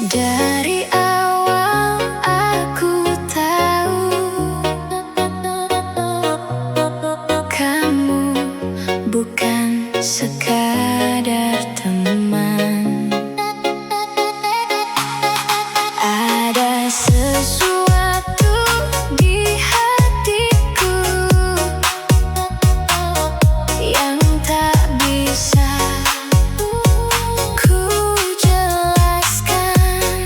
Dari awal aku tahu kamu bukan sekadar teman. Ada sesuatu di hatiku yang tak bisa ku jelaskan.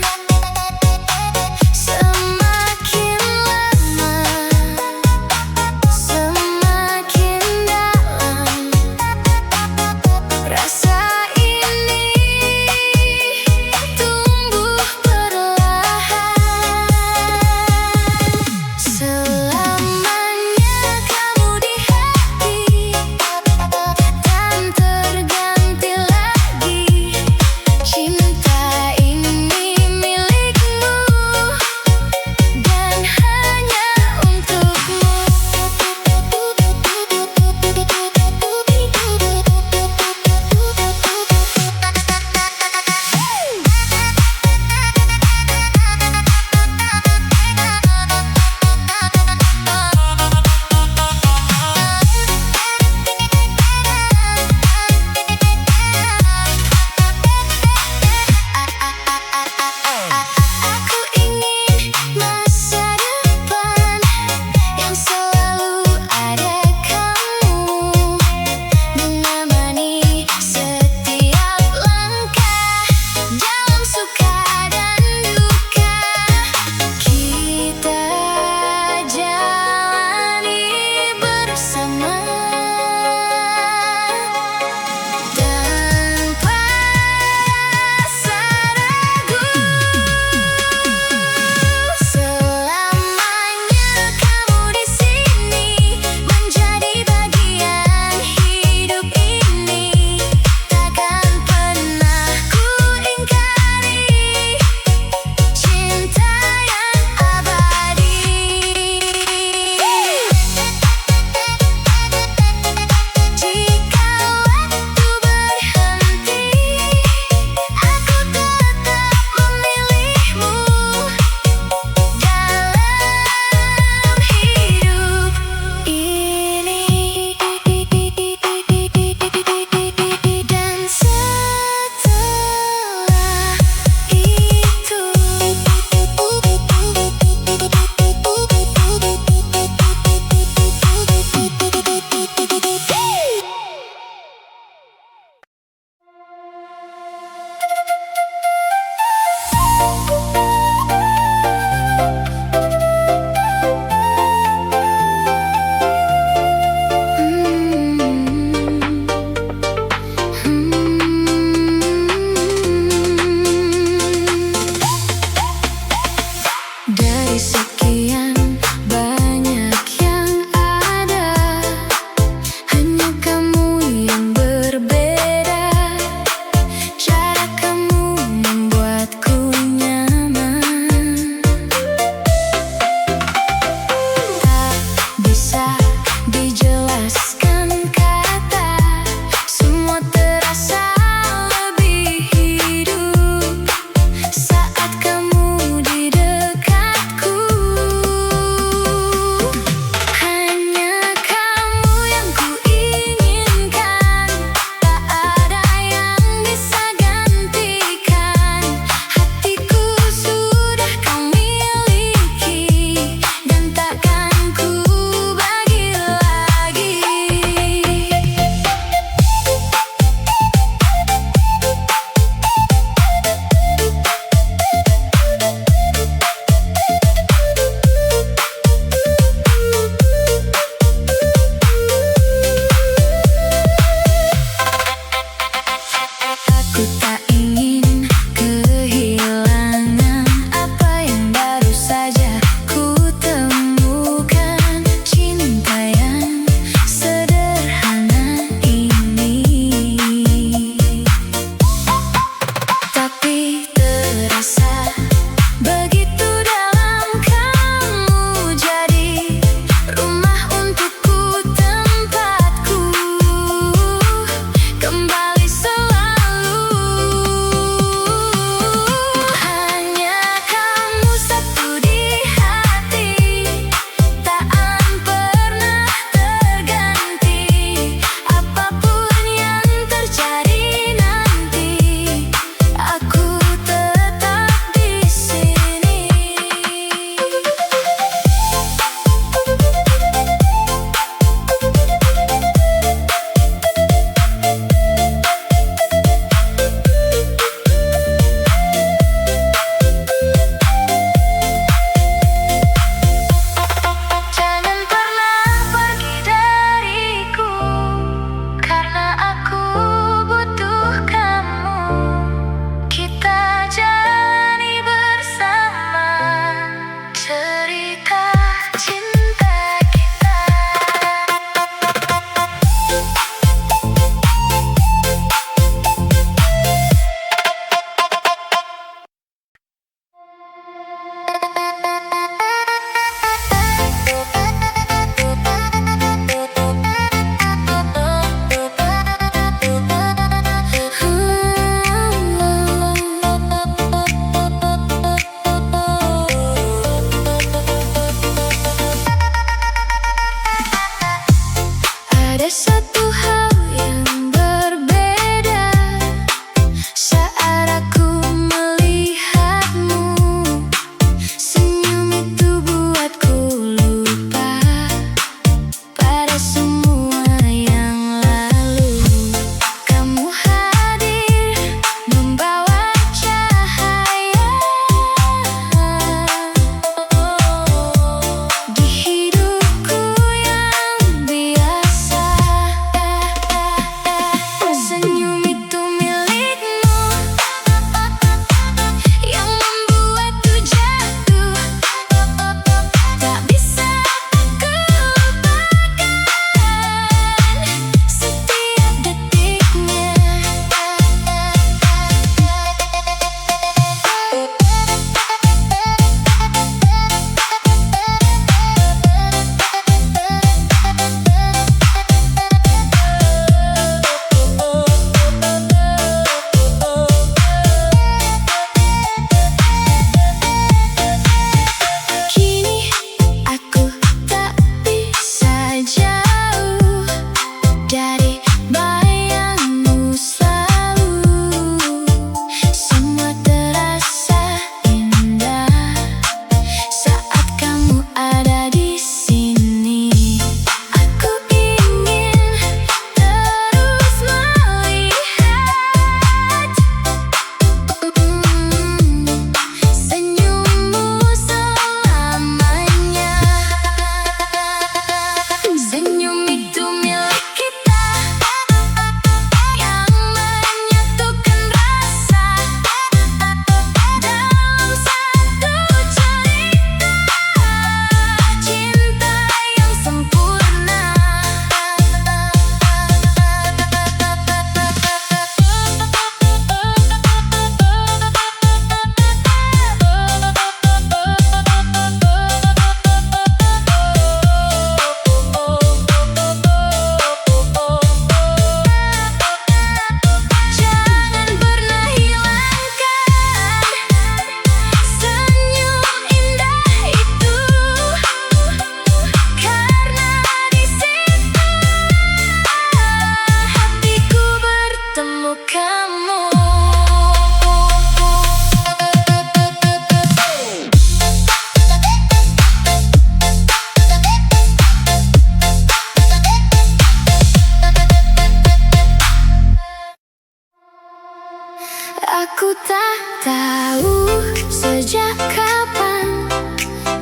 Aku tak tahu sejak kapan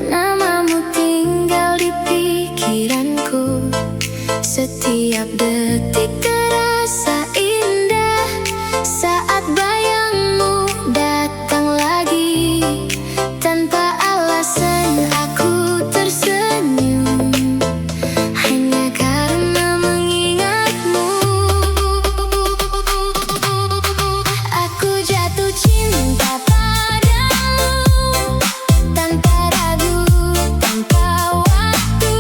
namamu tinggal di pikiranku. Setiap detik terasa indah saat bayangmu datang lagi. Tanpa alasan aku tersenyum hanya karena mengingatmu. Aku jatuh cinta padamu tanpa ragu, tanpa waktu.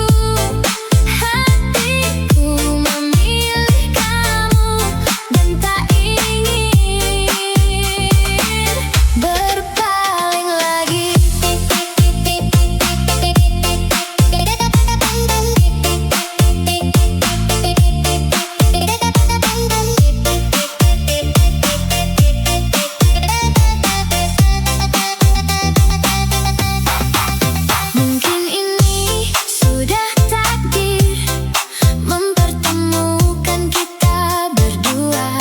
Hatiku memilih kamu dan tak ingin berpaling lagi. Mungkin ini sudah takdir mempertemukan kita berdua.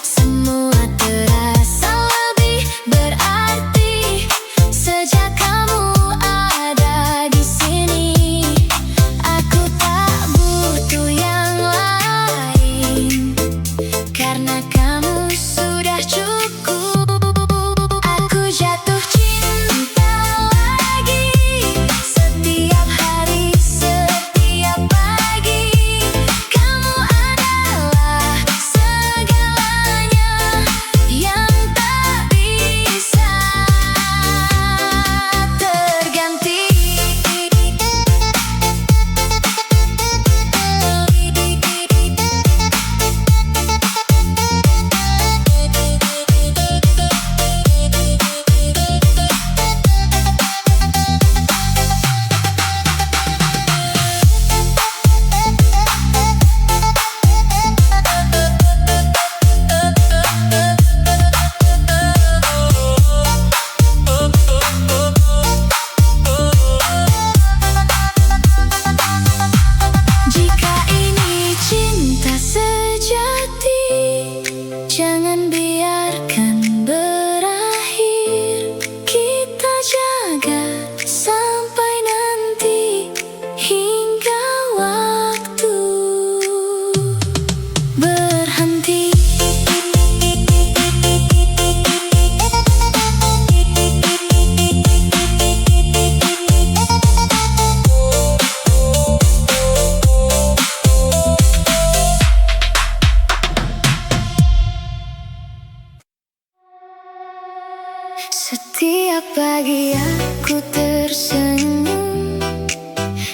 Semua terasa lebih berarti sejak kamu ada di sini. Aku tak butuh yang lain karena kamu sudah cukup. Aku jatuh cinta lagi setiap hari, setiap pagi. Kamu adalah segalanya yang tak bisa terganti. Jika ini cinta sejati, jangan biarkan berakhir. Kita jaga sampai nanti hingga waktu berhenti. Setiap pagi aku tersenyum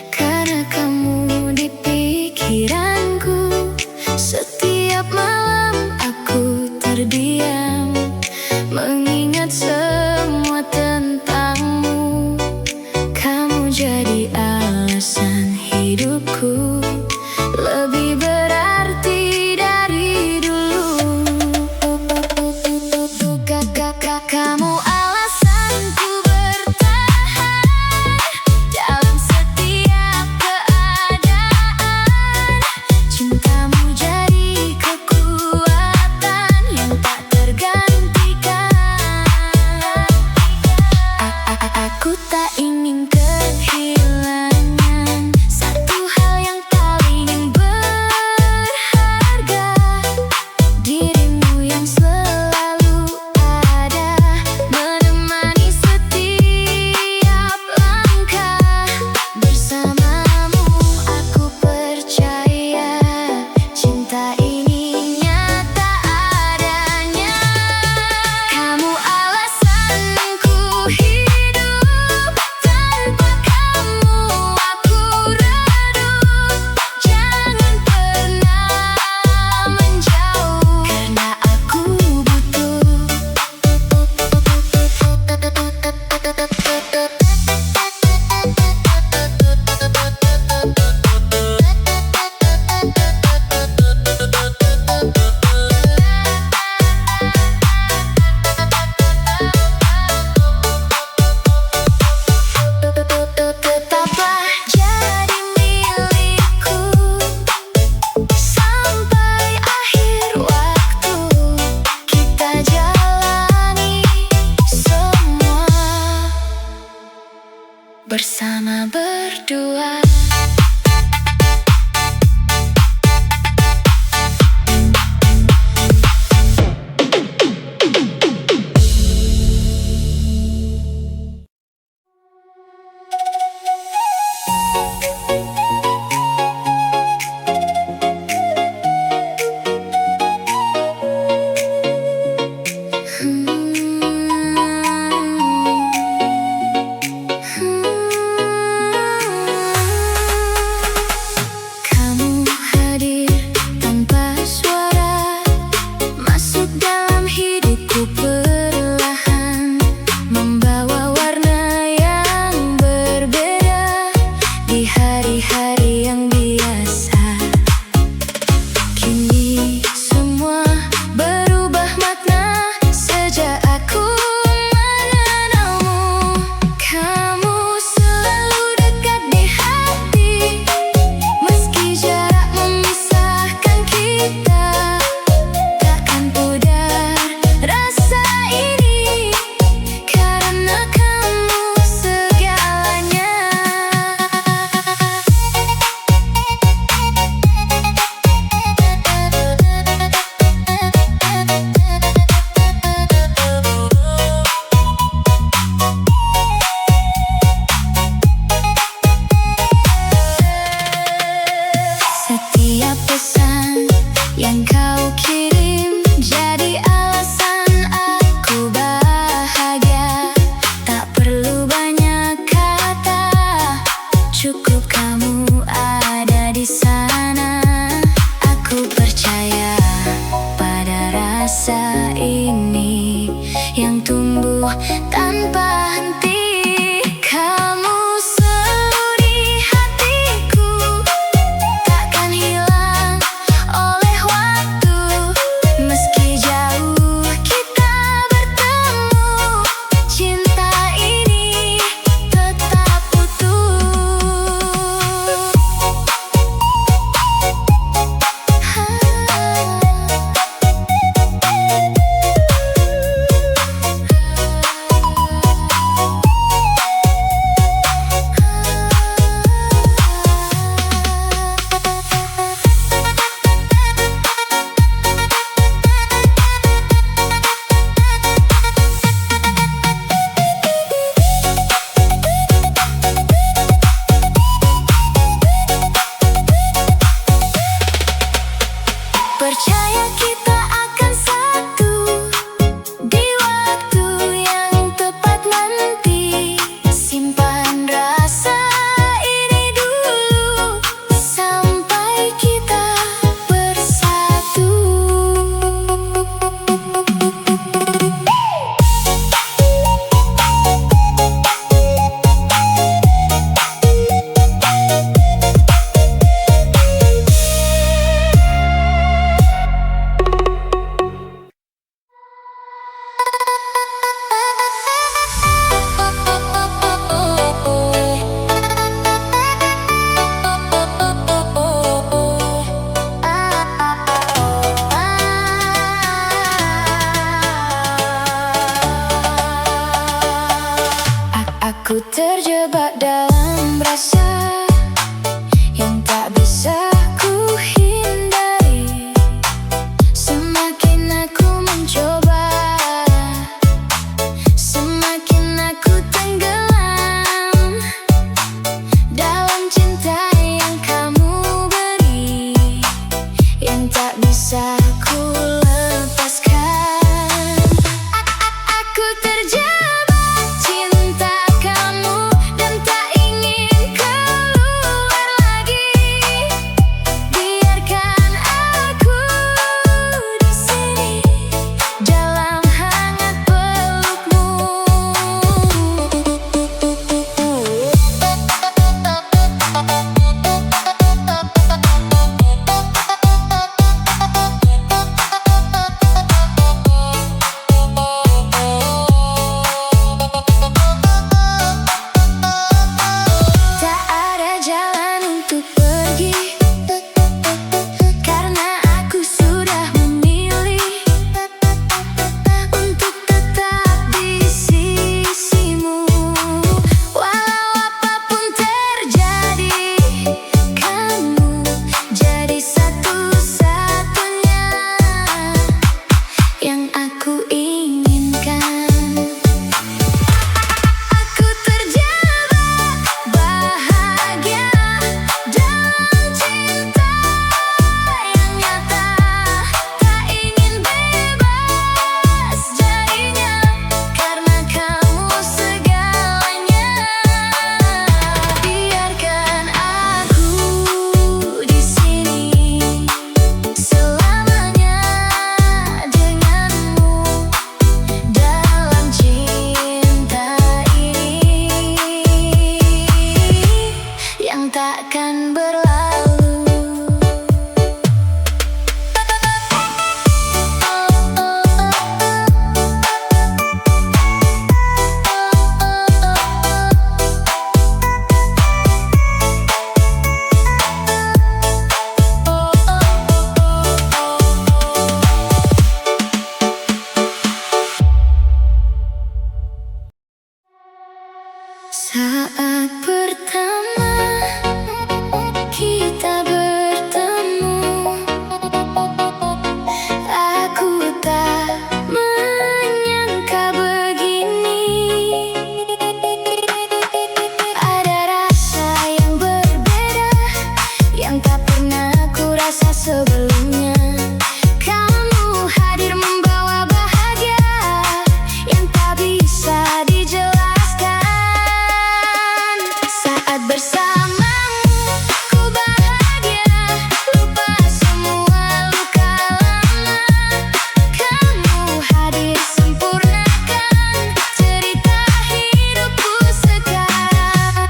karena kamu di pikiranku. Setiap malam aku terdiam mengingat semua tentangmu. Kamu jadi alasan hidupku lebih berarti dari dulu. Kamu alasanku bertahan dalam setiap keadaan. Cintamu jadi kekuatan yang tak bersama berdua. Setiap pesan yang kau kirim jadi alasan aku bahagia. Tak perlu banyak kata, cukup kamu ada di sana. Aku percaya pada rasa ini yang tumbuh tanpa henti. Kamu selalu di hatiku, takkan hilang oleh waktu. Meski jauh kita bertemu, cinta ini tetap utuh. Percaya kita akan satu di waktu yang tepat nanti. Simpan rasa ini dulu sampai kita bersatu. Aku terjebak dalam rasa yang tak bisa ku hindari. Semakin aku mencoba, semakin aku tenggelam dalam cinta yang kamu beri, yang tak bisa ku lepaskan. Aku terjebak cinta kamu dan tak ingin aku inginkan. Aku terjebak bahagia dalam cinta yang nyata, tak ingin bebas darinya karena kamu segalanya. Biarkan aku di sini selamanya denganmu dalam cinta ini yang takkan berlalu. Saat pertama kita bertemu, aku tak menyangka begini. Ada rasa yang berbeda yang tak pernah ku rasa sebelumnya. Kamu hadir membawa bahagia yang tak bisa dijelaskan. Saat bersamamu ku bahagia, lupa semua luka lama. Kamu hadir sempurnakan cerita hidupku sekarang.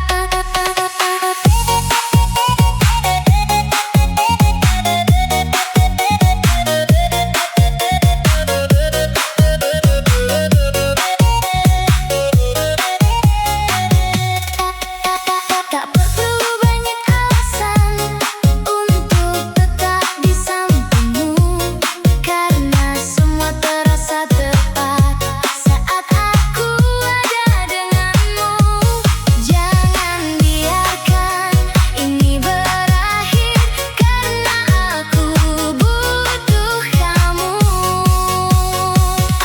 Tak perlu banyak alasan untuk tetap di sampingmu, karena semua terasa tepat saat aku ada denganmu. Jangan biarkan ini berakhir, karena aku butuh kamu.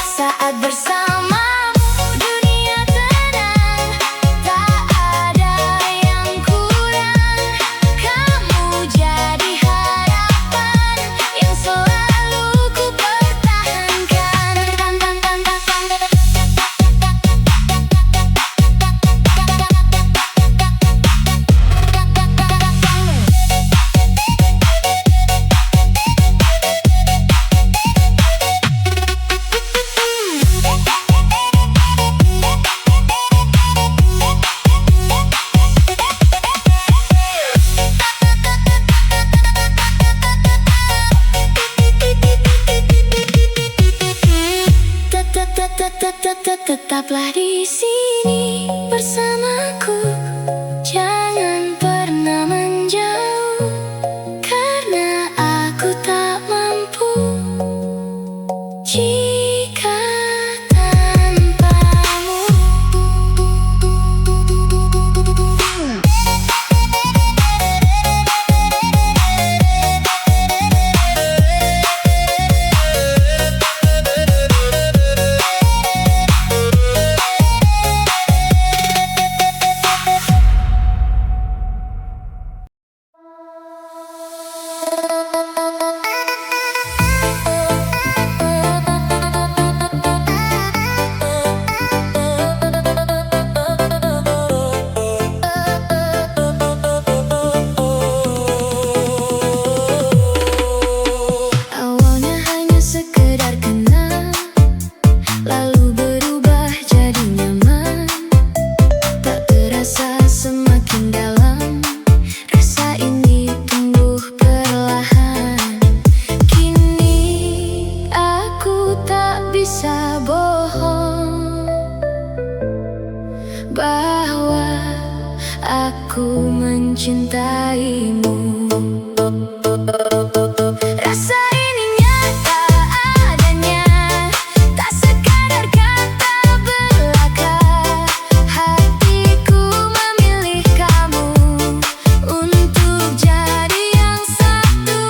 Saat bersamamu dunia tenang, tak ada yang kurang. Kamu jadi harapan yang selalu ku pertahankan. Tetaplah di sini bersamaku, jangan pernah menjauh, karena aku tak mampu jika tanpamu. Awalnya hanya sekedar kenal, lalu berubah jadi nyaman. Tak terasa semakin dalam, rasa ini tumbuh perlahan. Kini aku tak bisa bohong bahwa aku mencintaimu. Rasa ini nyata adanya, tak sekadar kata belaka. Hatiku memilih kamu untuk jadi yang satu.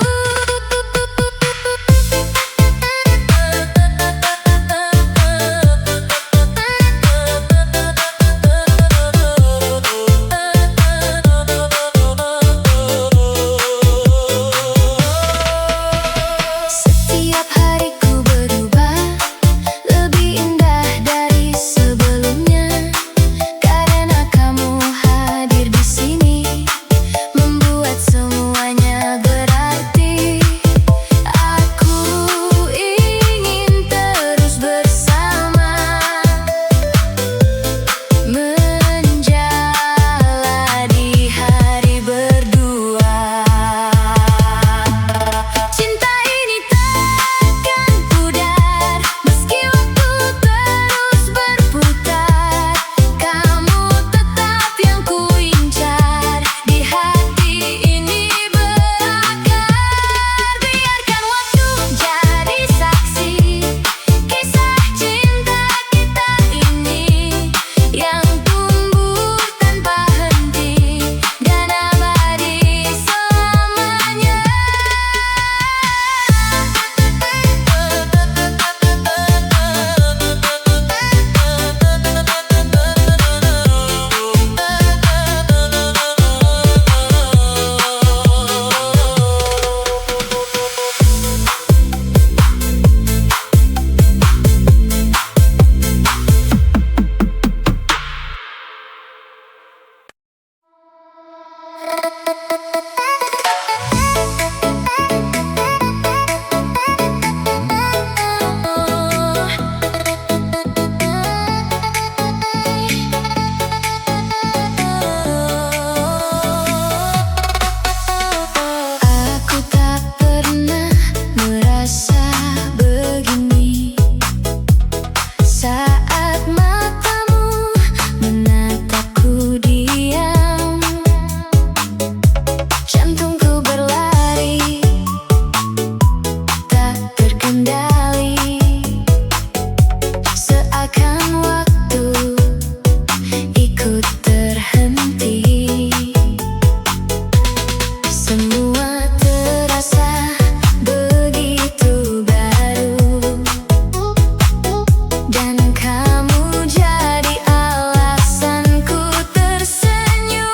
Dan kamu jadi alasanku tersenyum.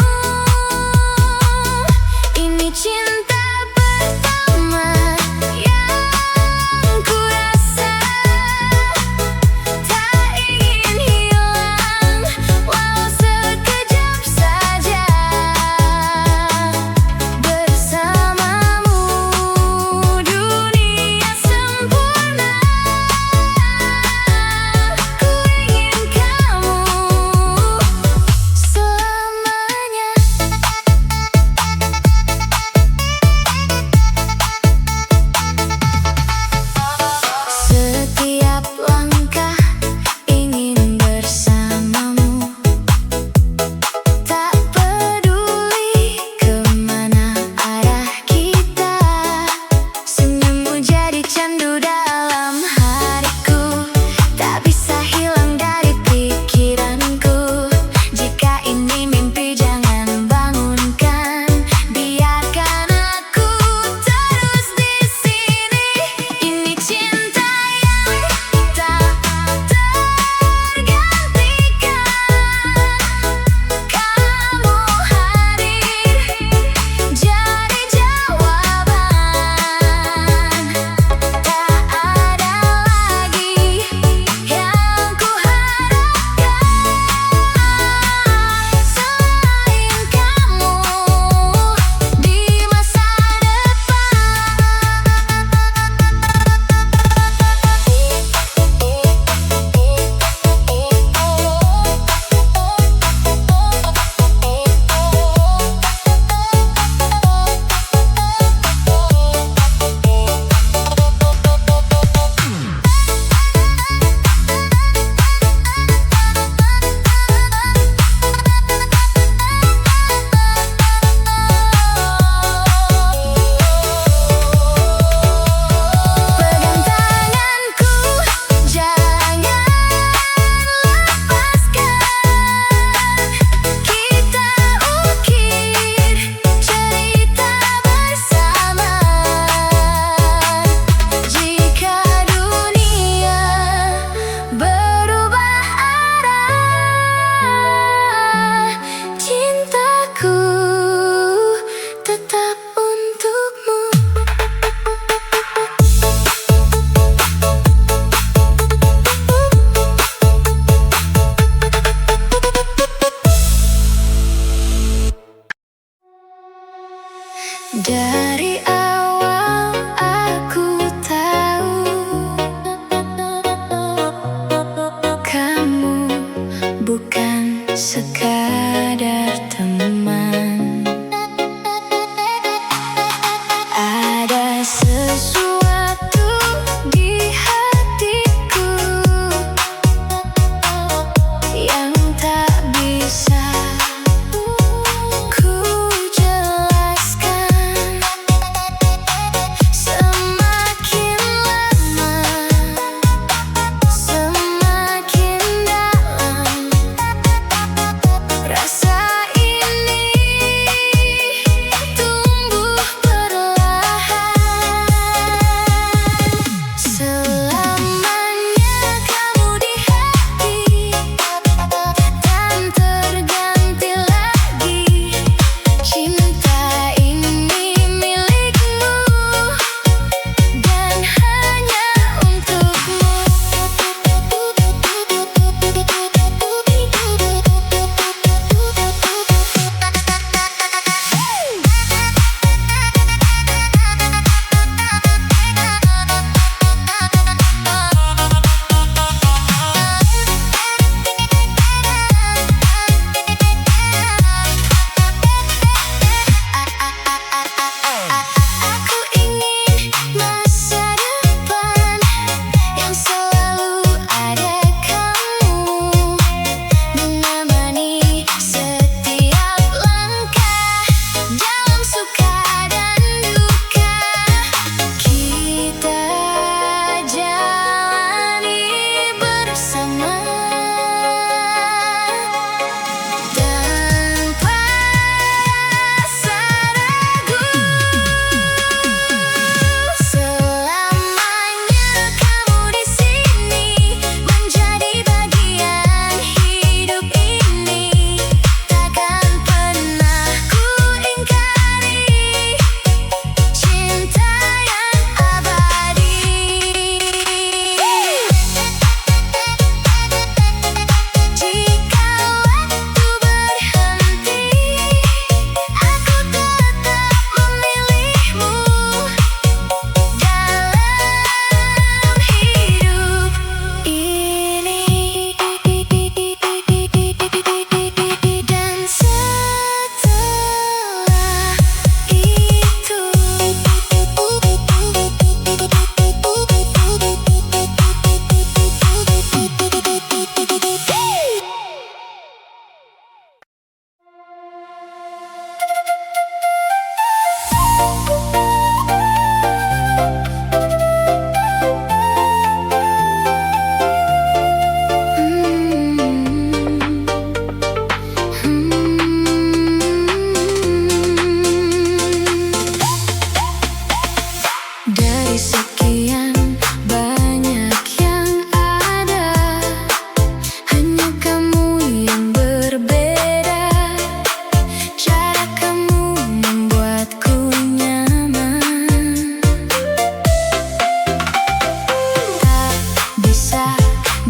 Ini cinta pertama yang ku rasa, tak ingin hilang walau sekejap saja. Bersamamu dunia sempurna.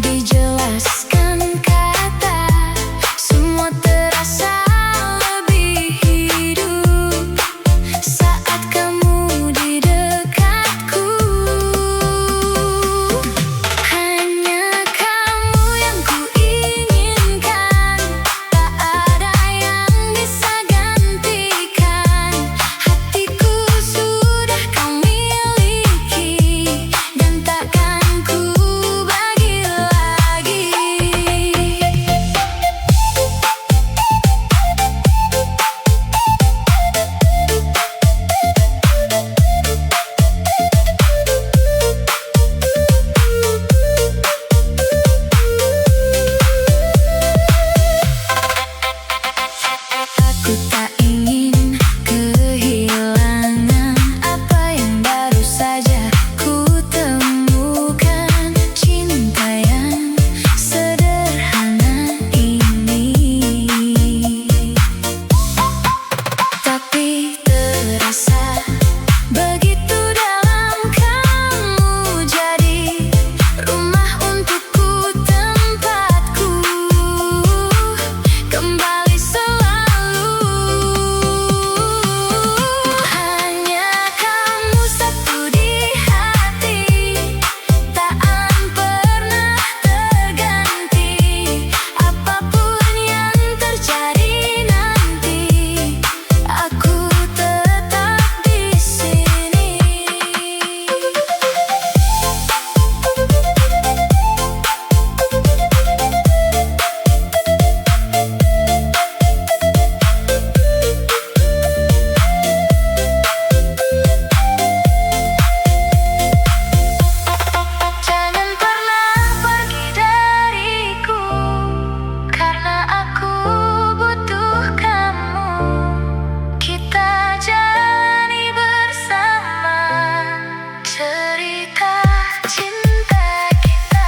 dijelaskan kata, semua terasa lebih hidup saat kamu di dekatku. Hanya kamu yang kuinginkan, tak ada yang bisa gantikan. Hatiku sudah kau miliki, dan takkan ku bagi lagi. Aku tak ingin kehilangan apa yang baru saja ku temukan. Cinta yang sederhana ini, tapi terasa begitu dalam. Kamu jadi rumah untukku, tempatku kembali selalu. Hanya kamu satu di hati, takkan pernah terganti. Apapun yang terjadi nanti, aku tetap di sini. Jangan pernah pergi dariku, karena aku butuh kamu. Kita jalani bersama cerita cinta kita.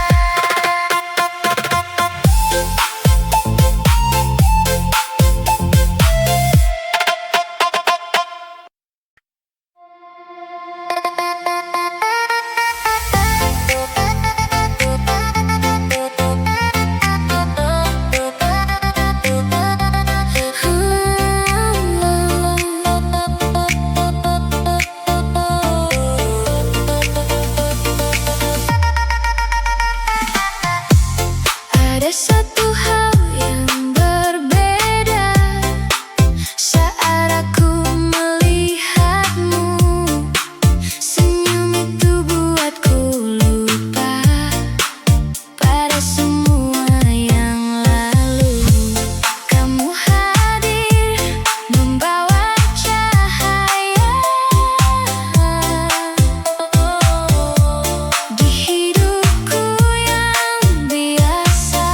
Ada satu hal yang berbeda saat aku melihatmu. Senyum itu buatku lupa pada semua yang lalu. Kamu hadir membawa cahaya di hidupku yang biasa.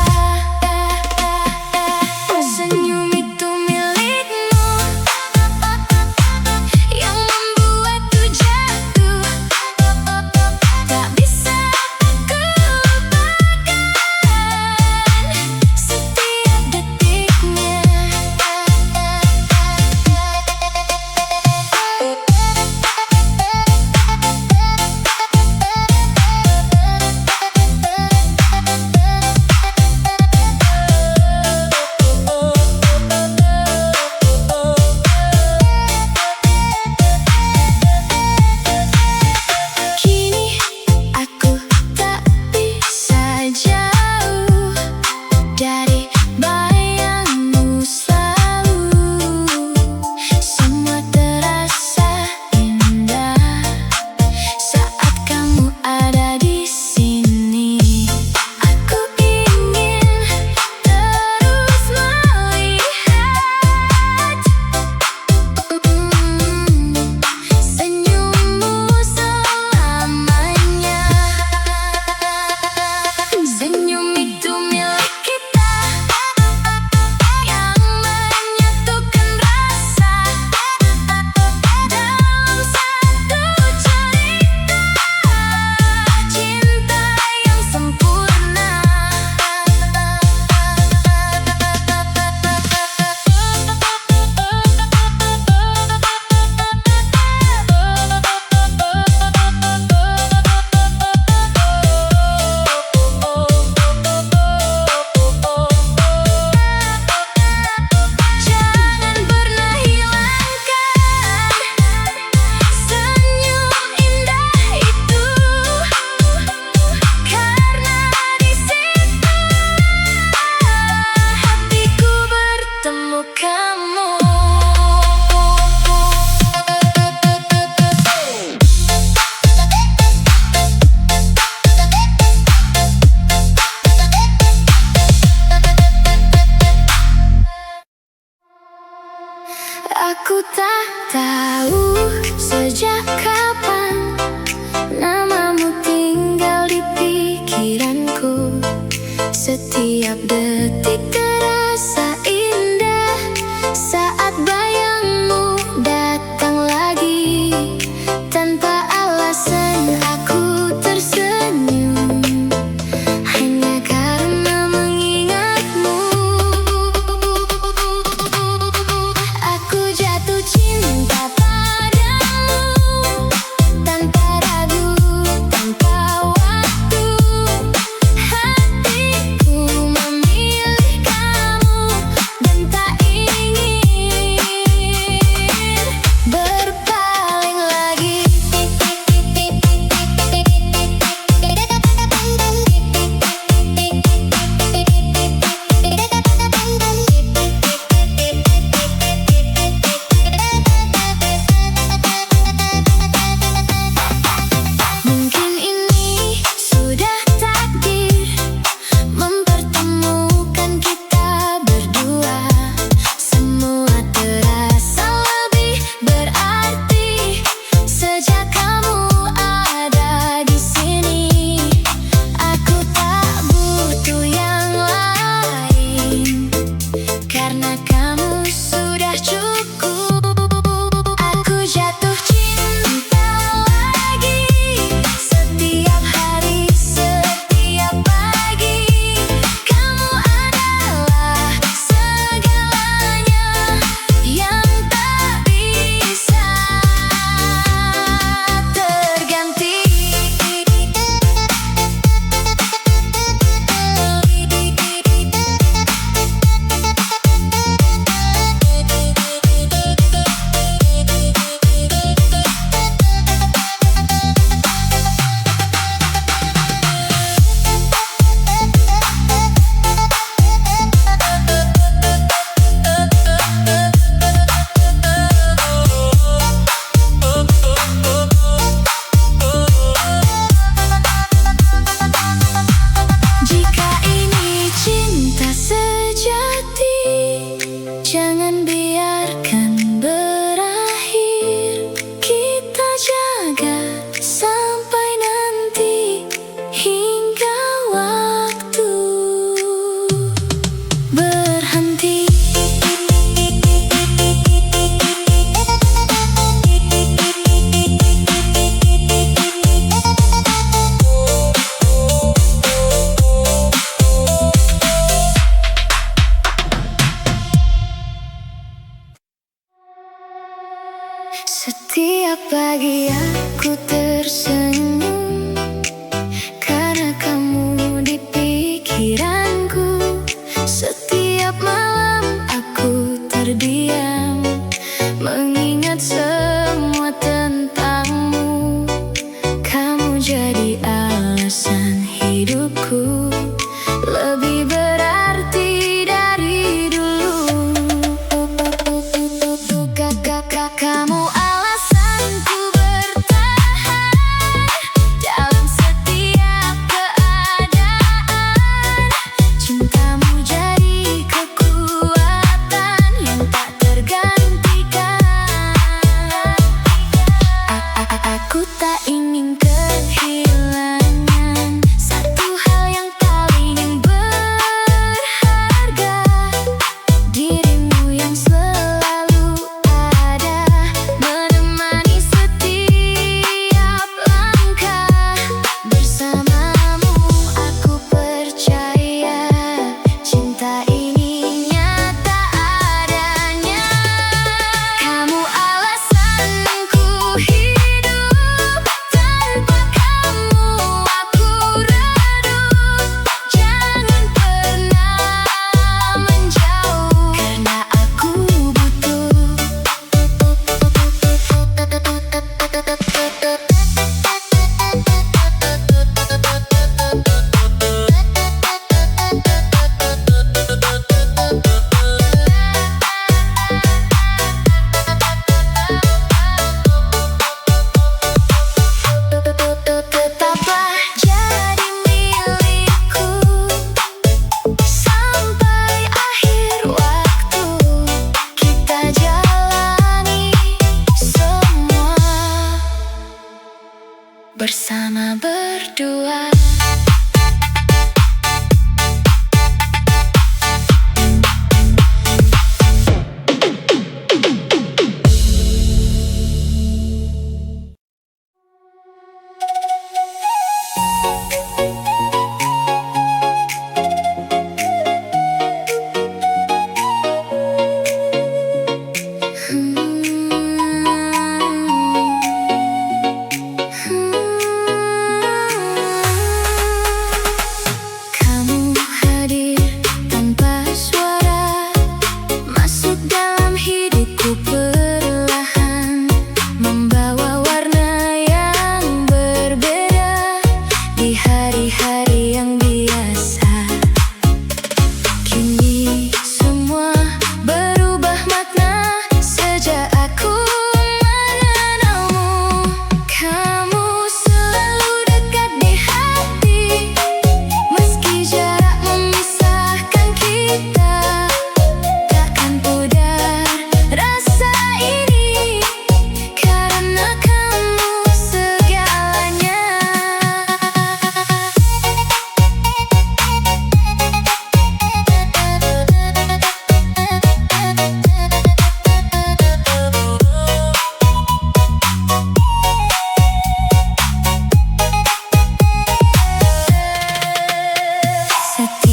Aku tak tahu sejak kapan namamu tinggal di pikiranku. Setiap detik terasa indah saat bayangmu datang lagi. Tanpa alasan aku tersenyum hanya karena mengingatmu. Aku jatuh cinta padamu tanpa ragu, tanpa waktu. Hatiku memilih kamu dan tak ingin berpaling lagi. Mungkin ini sudah takdir mempertemukan kita berdua. Semua terasa lebih berarti sejak kamu ada di sini. Aku tak butuh yang lain karena kamu sudah cukup. Aku jatuh cinta lagi setiap hari, setiap pagi. Kamu adalah segalanya yang tak bisa terganti. Jika ini cinta sejati, jangan biarkan berakhir. Kita jaga sampai nanti hingga waktu berhenti. Setiap pagi aku tersenyum karena kamu di pikiranku. Setiap malam aku terdiam mengingat semua tentangmu. Kamu jadi alasan hidupku lebih berarti dari dulu. Kamu alasanku bertahan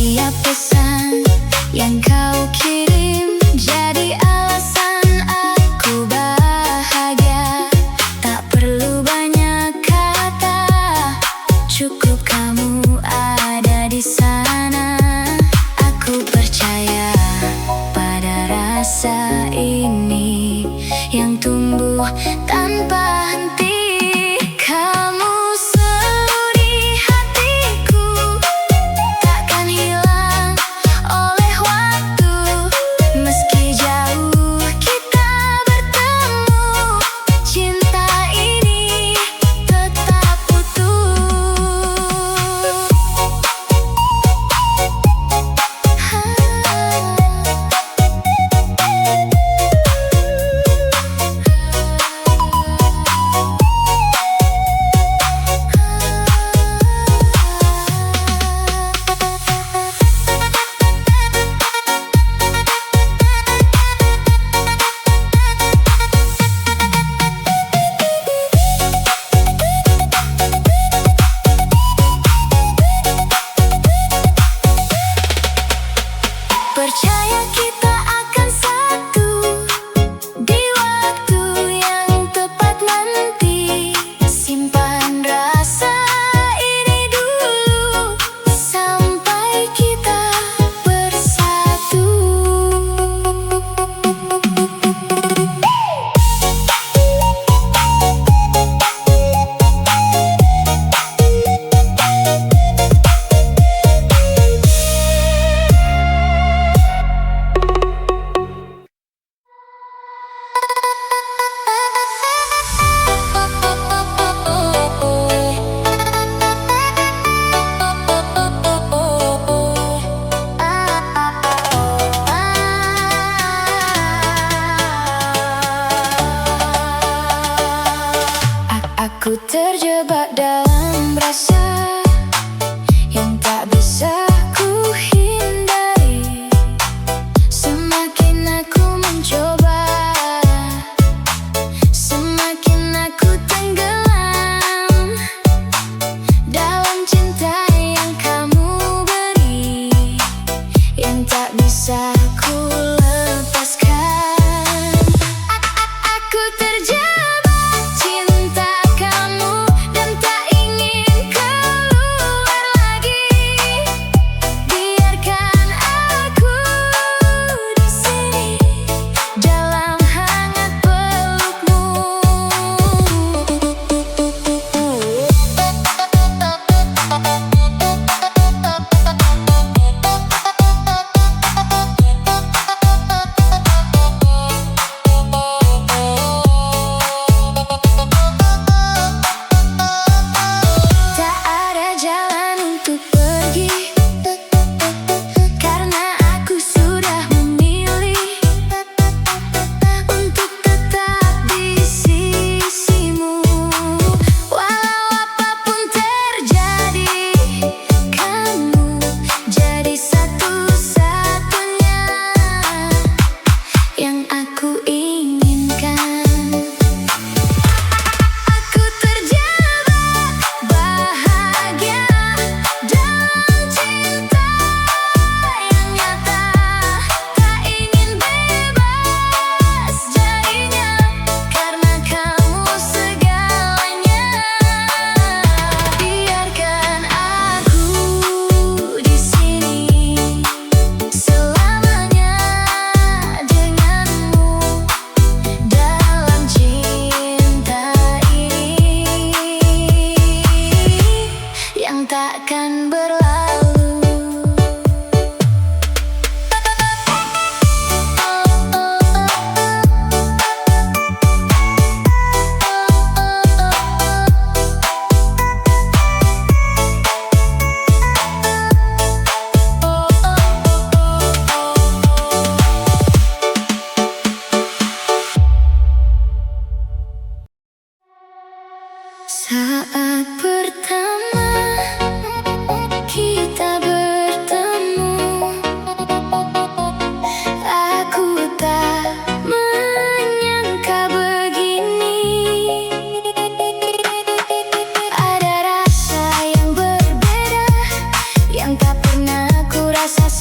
Setiap pesan yang kau kirim jadi alasan aku bahagia. Tak perlu banyak kata, cukup kamu ada di sana. Aku percaya pada rasa ini yang tumbuh tanpa henti. Kamu selalu di hatiku, takkan hilang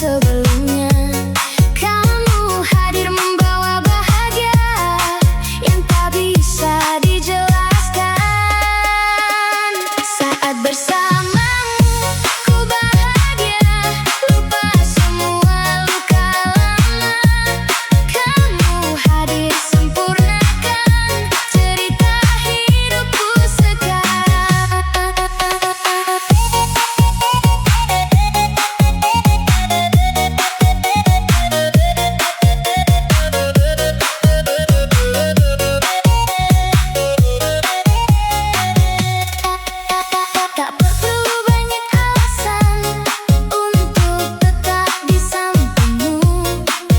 sebelumnya. Kamu hadir membawa bahagia yang tak bisa dijelaskan. Saat bersamamu ku bahagia, lupa semua luka lama. Kamu hadir sempurnakan cerita hidupku sekarang. Tak perlu banyak alasan untuk tetap di sampingmu,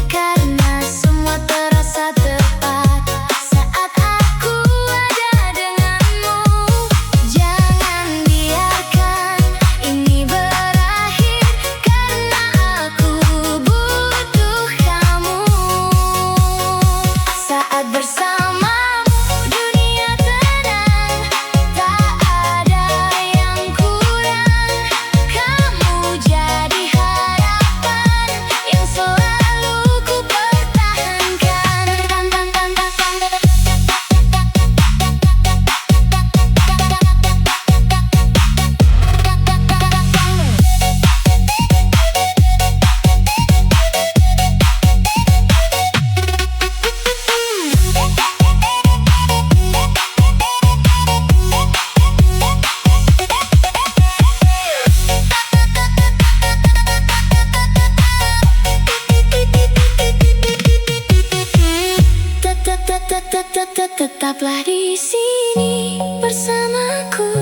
karena semua terasa tepat saat aku ada denganmu. Jangan biarkan ini berakhir, karena aku butuh kamu. Saat bersamamu dunia tenang, tak ada yang kurang. Kamu jadi harapan yang selalu ku pertahankan. Tetaplah di sini bersamaku,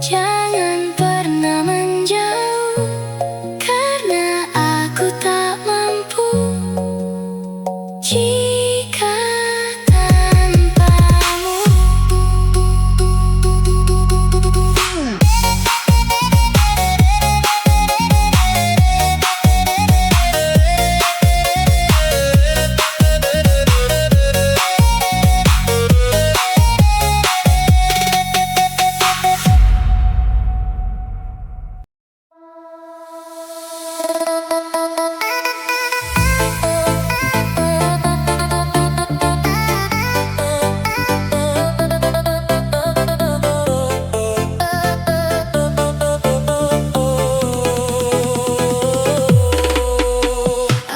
jangan pernah menjauh, karena aku tak mampu jika tanpamu.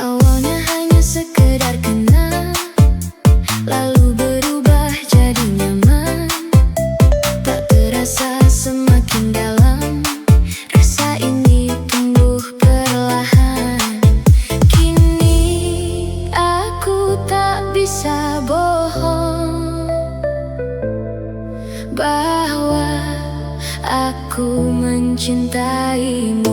Awalnya hanya sekedar kenal, lalu berubah jadi nyaman. Tak terasa semakin dalam, rasa ini tumbuh perlahan. Kini aku tak bisa bohong bahwa aku mencintaimu.